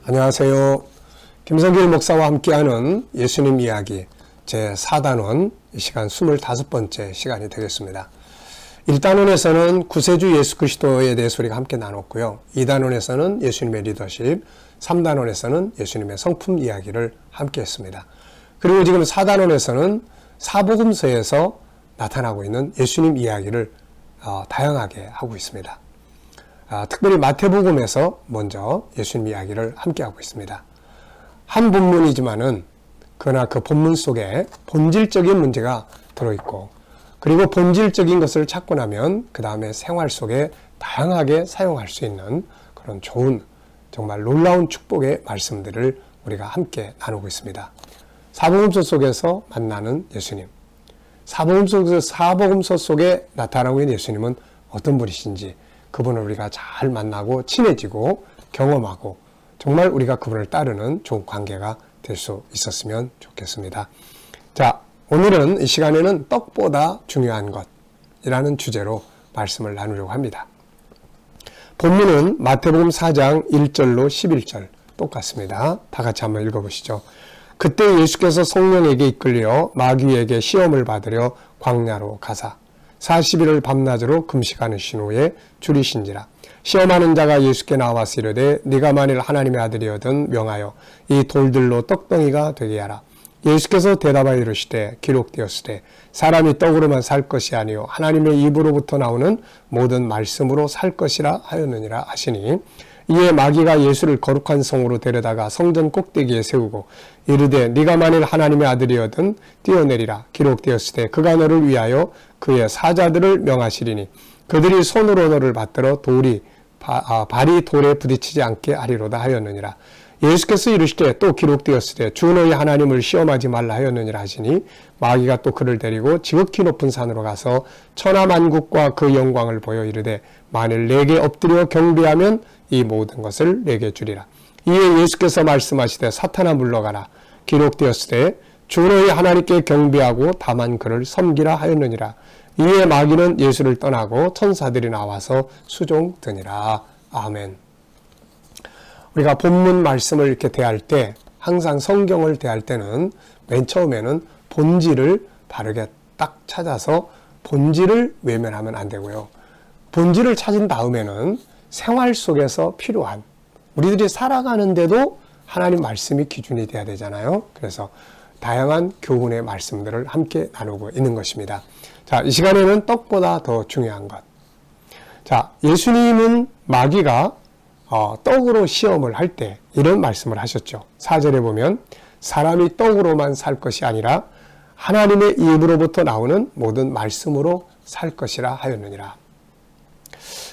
안녕하세요. 김성길 목사와 함께하는 예수님 이야기 제4단원 이 시간 25번째 시간이 되겠습니다. 1단원에서는 구세주 예수 그리스도에 대해서 우리가 함께 나눴고요. 2단원에서는 예수님의 리더십, 3단원에서는 예수님의 성품 이야기를 함께 했습니다. 그리고 지금 4단원에서는 사복음서에서 나타나고 있는 예수님 이야기를 다양하게 하고 있습니다. 특별히 마태복음에서 먼저 예수님 이야기를 함께하고 있습니다. 한 본문이지만은 그러나 그 본문 속에 본질적인 문제가 들어있고 그리고 본질적인 것을 찾고 나면 그 다음에 생활 속에 다양하게 사용할 수 있는 그런 좋은 정말 놀라운 축복의 말씀들을 우리가 함께 나누고 있습니다. 사복음서 속에서 만나는 예수님, 사복음서 속에 나타나고 있는 예수님은 어떤 분이신지 그분을 우리가 잘 만나고 친해지고 경험하고 정말 우리가 그분을 따르는 좋은 관계가 될 수 있었으면 좋겠습니다. 자, 오늘은 이 시간에는 떡보다 중요한 것이라는 주제로 말씀을 나누려고 합니다. 본문은 마태복음 4장 1절로 11절 똑같습니다. 다 같이 한번 읽어보시죠. 그때 예수께서 성령에게 이끌려 마귀에게 시험을 받으려 광야로 가사 40일을 밤낮으로 금식하신 후에 줄이신지라. 시험하는 자가 예수께 나와서 이르되 네가 만일 하나님의 아들이거든 명하여 이 돌들로 떡덩이가 되게 하라. 예수께서 대답하여 이르시되 기록되었으되 사람이 떡으로만 살 것이 아니요 하나님의 입으로부터 나오는 모든 말씀으로 살 것이라 하였느니라 하시니 이에 마귀가 예수를 거룩한 성으로 데려다가 성전 꼭대기에 세우고 이르되 네가 만일 하나님의 아들이거든 뛰어내리라. 기록되었으되 그가 너를 위하여 그의 사자들을 명하시리니 그들이 손으로 너를 받들어 발이 돌에 부딪히지 않게 하리로다 하였느니라. 예수께서 이르시되 또 기록되었으되 주 너희 하나님을 시험하지 말라 하였느니라 하시니 마귀가 또 그를 데리고 지극히 높은 산으로 가서 천하만국과 그 영광을 보여 이르되 만일 내게 엎드려 경배하면 이 모든 것을 내게 주리라. 이에 예수께서 말씀하시되 사탄아 물러가라. 기록되었으되 주 너희 하나님께 경배하고 다만 그를 섬기라 하였느니라. 이에 마귀는 예수를 떠나고 천사들이 나와서 수종드니라. 아멘. 우리가 본문 말씀을 이렇게 대할 때 항상 성경을 대할 때는 맨 처음에는 본질을 바르게 딱 찾아서 본질을 외면하면 안 되고요. 본질을 찾은 다음에는 생활 속에서 필요한 우리들이 살아가는데도 하나님 말씀이 기준이 돼야 되잖아요. 그래서 다양한 교훈의 말씀들을 함께 나누고 있는 것입니다. 자, 이 시간에는 떡보다 더 중요한 것. 자, 예수님은 마귀가 떡으로 시험을 할 때 이런 말씀을 하셨죠. 4절에 보면 사람이 떡으로만 살 것이 아니라 하나님의 입으로부터 나오는 모든 말씀으로 살 것이라 하였느니라.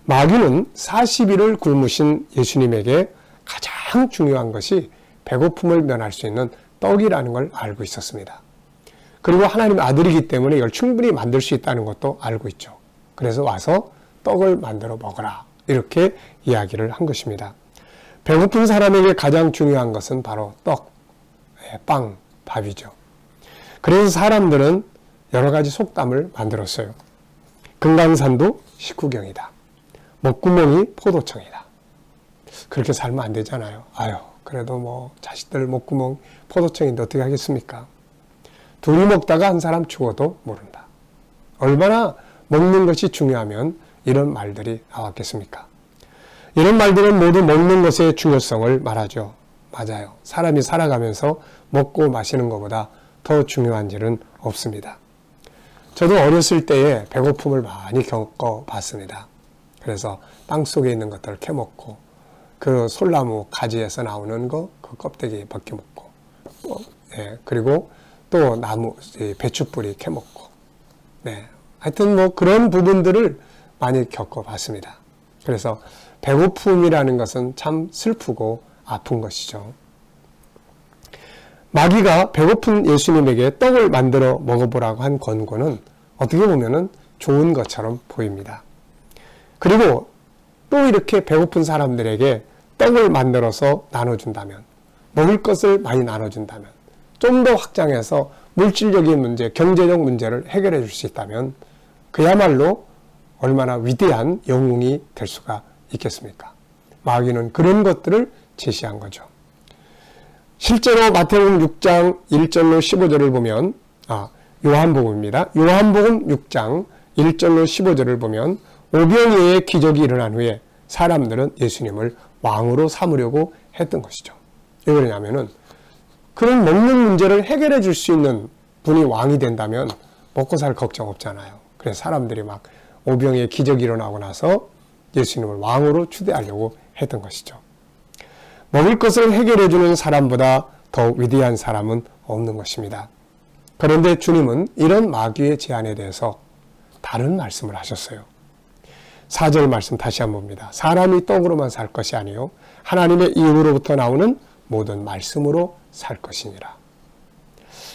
마귀는 40일을 굶으신 예수님에게 가장 중요한 것이 배고픔을 면할 수 있는 떡이라는 걸 알고 있었습니다. 그리고 하나님의 아들이기 때문에 이걸 충분히 만들 수 있다는 것도 알고 있죠. 그래서 와서 떡을 만들어 먹어라. 이렇게 이야기를 한 것입니다. 배고픈 사람에게 가장 중요한 것은 바로 떡, 빵, 밥이죠. 그래서 사람들은 여러 가지 속담을 만들었어요. 금강산도 식후경이다. 목구멍이 포도청이다. 그렇게 살면 안 되잖아요. 아유, 그래도 뭐 자식들 목구멍 포도청인데 어떻게 하겠습니까? 둘이 먹다가 한 사람 죽어도 모른다. 얼마나 먹는 것이 중요하면 이런 말들이 나왔겠습니까? 이런 말들은 모두 먹는 것의 중요성을 말하죠. 맞아요. 사람이 살아가면서 먹고 마시는 것보다 더 중요한 일은 없습니다. 저도 어렸을 때에 배고픔을 많이 겪어봤습니다. 그래서 땅속에 있는 것들을 캐먹고 그 솔나무 가지에서 나오는 거 그 껍데기 벗겨먹고 그리고 또 나무 배추뿌리 캐먹고 하여튼 뭐 그런 부분들을 많이 겪어봤습니다. 그래서 배고픔이라는 것은 참 슬프고 아픈 것이죠. 마귀가 배고픈 예수님에게 떡을 만들어 먹어보라고 한 권고는 어떻게 보면은 좋은 것처럼 보입니다. 그리고 또 이렇게 배고픈 사람들에게 떡을 만들어서 나눠준다면, 먹을 것을 많이 나눠준다면, 좀 더 확장해서 물질적인 문제, 경제적 문제를 해결해 줄 수 있다면 그야말로 얼마나 위대한 영웅이 될 수가 있겠습니까? 마귀는 그런 것들을 제시한 거죠. 실제로 마태복음 6장 1절로 15절을 보면 요한복음입니다. 요한복음 6장 1절로 15절을 보면 오병이어의 기적이 일어난 후에 사람들은 예수님을 왕으로 삼으려고 했던 것이죠. 왜 그러냐면은 그런 먹는 문제를 해결해 줄 수 있는 분이 왕이 된다면 먹고 살 걱정 없잖아요. 그래서 사람들이 막 오병이어의 기적이 일어나고 나서 예수님을 왕으로 추대하려고 했던 것이죠. 먹을 것을 해결해 주는 사람보다 더 위대한 사람은 없는 것입니다. 그런데 주님은 이런 마귀의 제안에 대해서 다른 말씀을 하셨어요. 4절 말씀 다시 한번 봅니다. 사람이 떡으로만 살 것이 아니요 하나님의 입으로부터 나오는 모든 말씀으로 살 것이니라.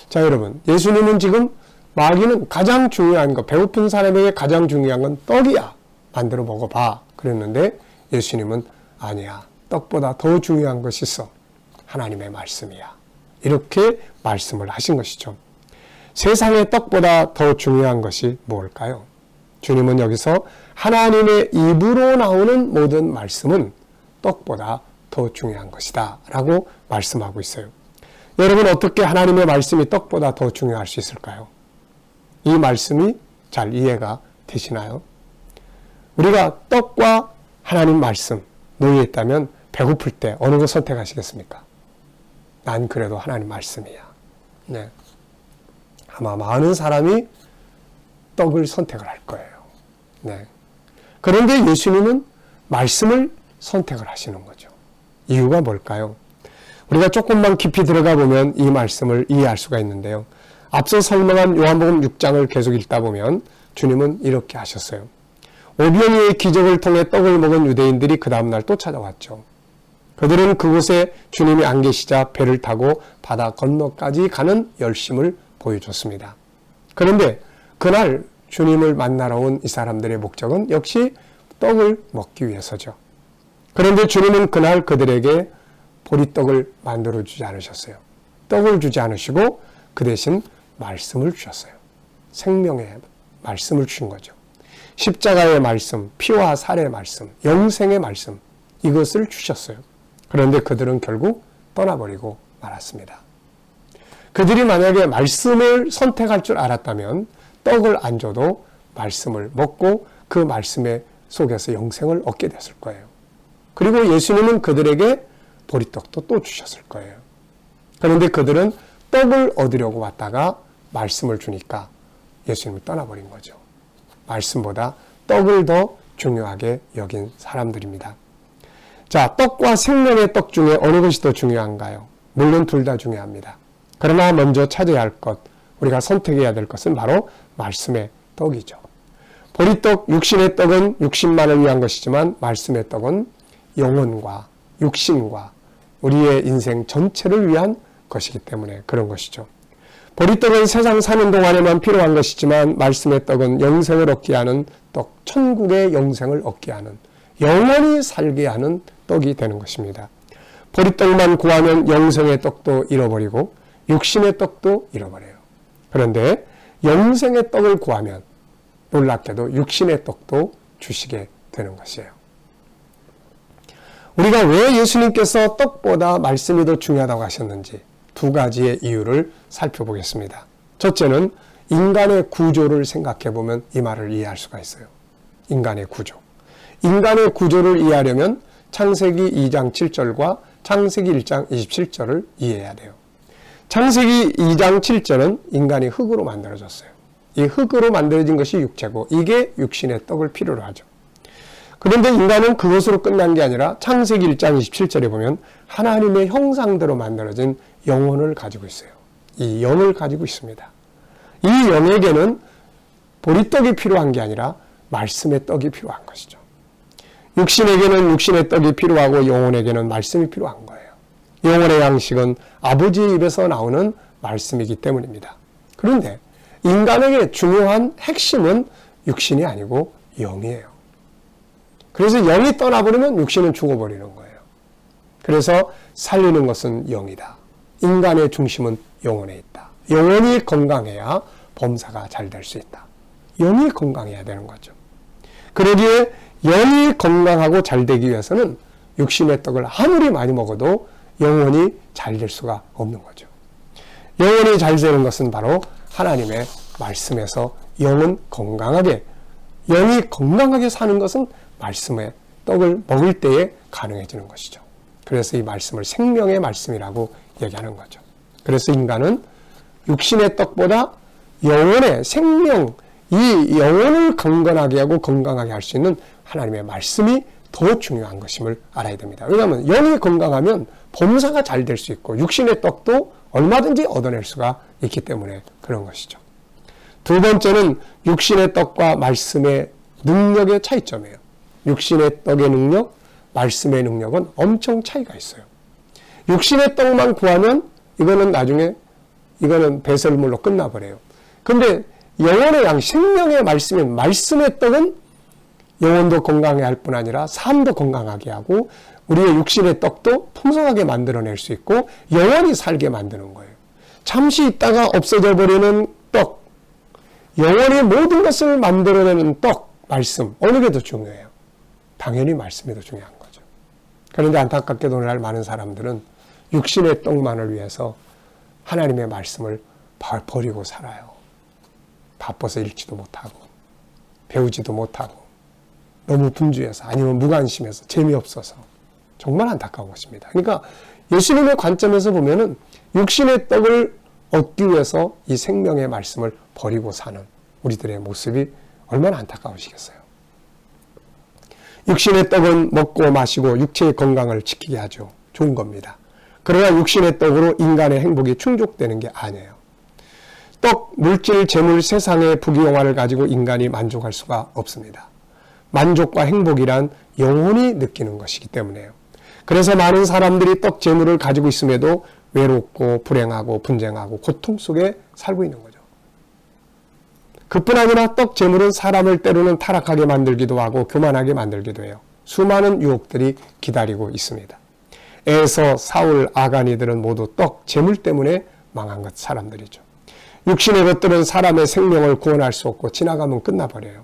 자, 여러분, 예수님은 지금 마귀는 가장 중요한 거, 배고픈 사람에게 가장 중요한 건 떡이야. 만들어 먹어봐. 그랬는데 예수님은 아니야. 떡보다 더 중요한 것이 있어. 하나님의 말씀이야. 이렇게 말씀을 하신 것이죠. 세상의 떡보다 더 중요한 것이 뭘까요? 주님은 여기서 하나님의 입으로 나오는 모든 말씀은 떡보다 더 중요한 것이다 라고 말씀하고 있어요. 여러분, 어떻게 하나님의 말씀이 떡보다 더 중요할 수 있을까요? 이 말씀이 잘 이해가 되시나요? 우리가 떡과 하나님 말씀 놓여 있다면 배고플 때 어느 거 선택하시겠습니까? 난 그래도 하나님 말씀이야. 네. 아마 많은 사람이 떡을 선택을 할 거예요. 네. 그런데 예수님은 말씀을 선택을 하시는 거죠. 이유가 뭘까요? 우리가 조금만 깊이 들어가 보면 이 말씀을 이해할 수가 있는데요. 앞서 설명한 요한복음 6장을 계속 읽다 보면 주님은 이렇게 하셨어요. 오병이어의 기적을 통해 떡을 먹은 유대인들이 그 다음날 또 찾아왔죠. 그들은 그곳에 주님이 안 계시자 배를 타고 바다 건너까지 가는 열심을 보여줬습니다. 그런데 그날 주님을 만나러 온 이 사람들의 목적은 역시 떡을 먹기 위해서죠. 그런데 주님은 그날 그들에게 보리떡을 만들어주지 않으셨어요. 떡을 주지 않으시고 그 대신 말씀을 주셨어요. 생명의 말씀을 주신 거죠. 십자가의 말씀, 피와 살의 말씀, 영생의 말씀, 이것을 주셨어요. 그런데 그들은 결국 떠나버리고 말았습니다. 그들이 만약에 말씀을 선택할 줄 알았다면 떡을 안 줘도 말씀을 먹고 그 말씀의 속에서 영생을 얻게 됐을 거예요. 그리고 예수님은 그들에게 보리떡도 또 주셨을 거예요. 그런데 그들은 떡을 얻으려고 왔다가 말씀을 주니까 예수님을 떠나버린 거죠. 말씀보다 떡을 더 중요하게 여긴 사람들입니다. 자, 떡과 생명의 떡 중에 어느 것이 더 중요한가요? 물론 둘 다 중요합니다. 그러나 먼저 찾아야 할 것, 우리가 선택해야 될 것은 바로 말씀의 떡이죠. 보리떡, 육신의 떡은 육신만을 위한 것이지만 말씀의 떡은 영혼과 육신과 우리의 인생 전체를 위한 것이기 때문에 그런 것이죠. 보리떡은 세상 사는 동안에만 필요한 것이지만 말씀의 떡은 영생을 얻게 하는 떡, 천국의 영생을 얻게 하는, 영원히 살게 하는 떡이 되는 것입니다. 보리떡만 구하면 영생의 떡도 잃어버리고 육신의 떡도 잃어버려요. 그런데 영생의 떡을 구하면 놀랍게도 육신의 떡도 주시게 되는 것이에요. 우리가 왜 예수님께서 떡보다 말씀이 더 중요하다고 하셨는지 두 가지의 이유를 살펴보겠습니다. 첫째는 인간의 구조를 생각해 보면 이 말을 이해할 수가 있어요. 인간의 구조. 인간의 구조를 이해하려면 창세기 2장 7절과 창세기 1장 27절을 이해해야 돼요. 창세기 2장 7절은 인간이 흙으로 만들어졌어요. 이 흙으로 만들어진 것이 육체고 이게 육신의 떡을 필요로 하죠. 그런데 인간은 그것으로 끝난 게 아니라 창세기 1장 27절에 보면 하나님의 형상대로 만들어진 영혼을 가지고 있어요. 이 영을 가지고 있습니다. 이 영에게는 보리떡이 필요한 게 아니라 말씀의 떡이 필요한 것이죠. 육신에게는 육신의 떡이 필요하고 영혼에게는 말씀이 필요한 거예요. 영혼의 양식은 아버지의 입에서 나오는 말씀이기 때문입니다. 그런데 인간에게 중요한 핵심은 육신이 아니고 영이에요. 그래서 영이 떠나버리면 육신은 죽어버리는 거예요. 그래서 살리는 것은 영이다. 인간의 중심은 영혼에 있다. 영혼이 건강해야 범사가 잘 될 수 있다. 영이 건강해야 되는 거죠. 그러기에 영이 건강하고 잘 되기 위해서는 육신의 떡을 아무리 많이 먹어도 영혼이 잘 될 수가 없는 거죠. 영혼이 잘 되는 것은 바로 하나님의 말씀에서 영이 건강하게 사는 것은 말씀의 떡을 먹을 때에 가능해지는 것이죠. 그래서 이 말씀을 생명의 말씀이라고 얘기하는 거죠. 그래서 인간은 육신의 떡보다 영혼의 생명, 이 영혼을 강건하게 하고 건강하게 할 수 있는 하나님의 말씀이 더 중요한 것임을 알아야 됩니다. 왜냐하면 영이 건강하면 범사가 잘 될 수 있고 육신의 떡도 얼마든지 얻어낼 수가 있기 때문에 그런 것이죠. 두 번째는 육신의 떡과 말씀의 능력의 차이점이에요. 육신의 떡의 능력, 말씀의 능력은 엄청 차이가 있어요. 육신의 떡만 구하면 이거는 배설물로 끝나버려요. 근데 영혼의 양, 생명의 말씀의 떡은 영혼도 건강하게 할 뿐 아니라 삶도 건강하게 하고 우리의 육신의 떡도 풍성하게 만들어낼 수 있고 영원히 살게 만드는 거예요. 잠시 있다가 없어져 버리는 떡, 영혼의 모든 것을 만들어내는 떡, 말씀, 어느 게 더 중요해요? 당연히 말씀이 더 중요한 거죠. 그런데 안타깝게도 오늘날 많은 사람들은 육신의 떡만을 위해서 하나님의 말씀을 버리고 살아요. 바빠서 읽지도 못하고 배우지도 못하고 너무 분주해서 아니면 무관심해서 재미없어서 정말 안타까운 것입니다. 그러니까 예수님의 관점에서 보면은 육신의 떡을 얻기 위해서 이 생명의 말씀을 버리고 사는 우리들의 모습이 얼마나 안타까우시겠어요. 육신의 떡은 먹고 마시고 육체의 건강을 지키게 하죠. 좋은 겁니다. 그러나 육신의 떡으로 인간의 행복이 충족되는 게 아니에요. 떡, 물질, 재물, 세상의 부귀영화를 가지고 인간이 만족할 수가 없습니다. 만족과 행복이란 영혼이 느끼는 것이기 때문에요. 그래서 많은 사람들이 떡, 재물을 가지고 있음에도 외롭고 불행하고 분쟁하고 고통 속에 살고 있는 거죠. 그뿐 아니라 떡, 재물은 사람을 때로는 타락하게 만들기도 하고 교만하게 만들기도 해요. 수많은 유혹들이 기다리고 있습니다. 에서, 사울, 아간이들은 모두 떡, 재물 때문에 망한 것 사람들이죠. 육신의 것들은 사람의 생명을 구원할 수 없고 지나가면 끝나버려요.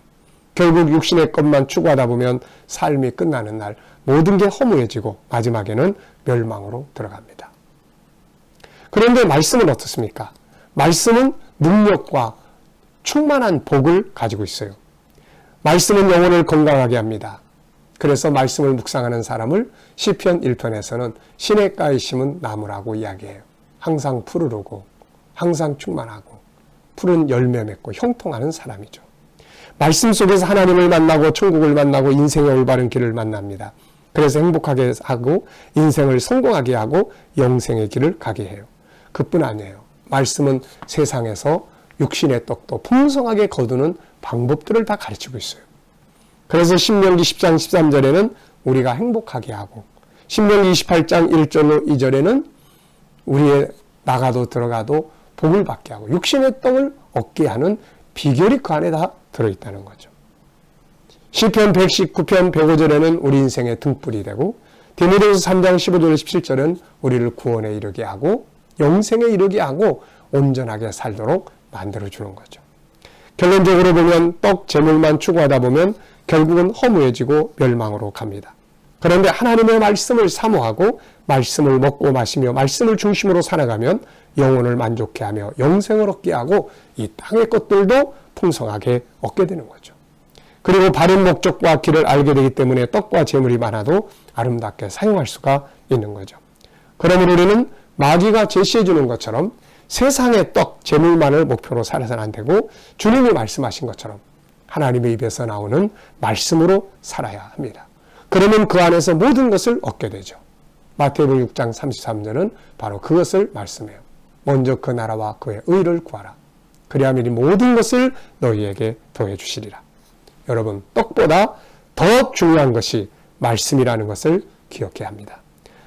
결국 육신의 것만 추구하다 보면 삶이 끝나는 날 모든 게 허무해지고 마지막에는 멸망으로 들어갑니다. 그런데 말씀은 어떻습니까? 말씀은 능력과 충만한 복을 가지고 있어요. 말씀은 영혼을 건강하게 합니다. 그래서 말씀을 묵상하는 사람을 시편 1편에서는 시냇가에 심은 나무라고 이야기해요. 항상 푸르르고 항상 충만하고 푸른 열매 맺고 형통하는 사람이죠. 말씀 속에서 하나님을 만나고 천국을 만나고 인생의 올바른 길을 만납니다. 그래서 행복하게 하고 인생을 성공하게 하고 영생의 길을 가게 해요. 그뿐 아니에요. 말씀은 세상에서 육신의 떡도 풍성하게 거두는 방법들을 다 가르치고 있어요. 그래서 신명기 10장 13절에는 우리가 행복하게 하고 신명기 28장 1절 2절에는 우리의 나가도 들어가도 복을 받게 하고 육신의 떡을 얻게 하는 비결이 그 안에 다 들어있다는 거죠. 시편 119편 105절에는 우리 인생의 등불이 되고 디모데후서 3장 15절 17절은 우리를 구원에 이르게 하고 영생에 이르게 하고 온전하게 살도록 만들어주는 거죠. 결론적으로 보면 떡, 재물만 추구하다 보면 결국은 허무해지고 멸망으로 갑니다. 그런데 하나님의 말씀을 사모하고 말씀을 먹고 마시며 말씀을 중심으로 살아가면 영혼을 만족해 하며 영생을 얻게 하고 이 땅의 것들도 풍성하게 얻게 되는 거죠. 그리고 바른 목적과 길을 알게 되기 때문에 떡과 재물이 많아도 아름답게 사용할 수가 있는 거죠. 그러므로 우리는 마귀가 제시해 주는 것처럼 세상의 떡, 재물만을 목표로 살아서는 안 되고 주님이 말씀하신 것처럼 하나님의 입에서 나오는 말씀으로 살아야 합니다. 그러면 그 안에서 모든 것을 얻게 되죠. 마태복음 6장 33절은 바로 그것을 말씀해요. 먼저 그 나라와 그의 의를 구하라. 그리하면 이 모든 것을 너희에게 더해 주시리라. 여러분, 떡보다 더 중요한 것이 말씀이라는 것을 기억해야 합니다.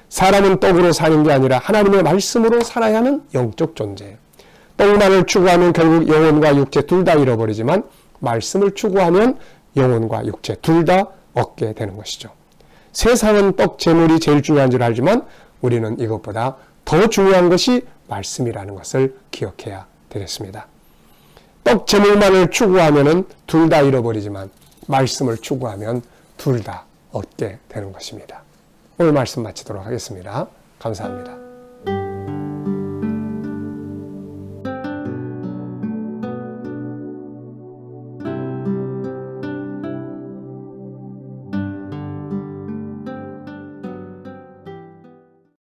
사람은 떡으로 사는 게 아니라 하나님의 말씀으로 살아야 하는 영적 존재예요. 떡만을 추구하면 결국 영혼과 육체 둘 다 잃어버리지만 말씀을 추구하면 영혼과 육체 둘 다 얻게 되는 것이죠. 세상은 떡, 재물이 제일 중요한 줄 알지만 우리는 이것보다 더 중요한 것이 말씀이라는 것을 기억해야 되겠습니다. 떡, 재물만을 추구하면 둘 다 잃어버리지만 말씀을 추구하면 둘 다 얻게 되는 것입니다. 오늘 말씀 마치도록 하겠습니다. 감사합니다.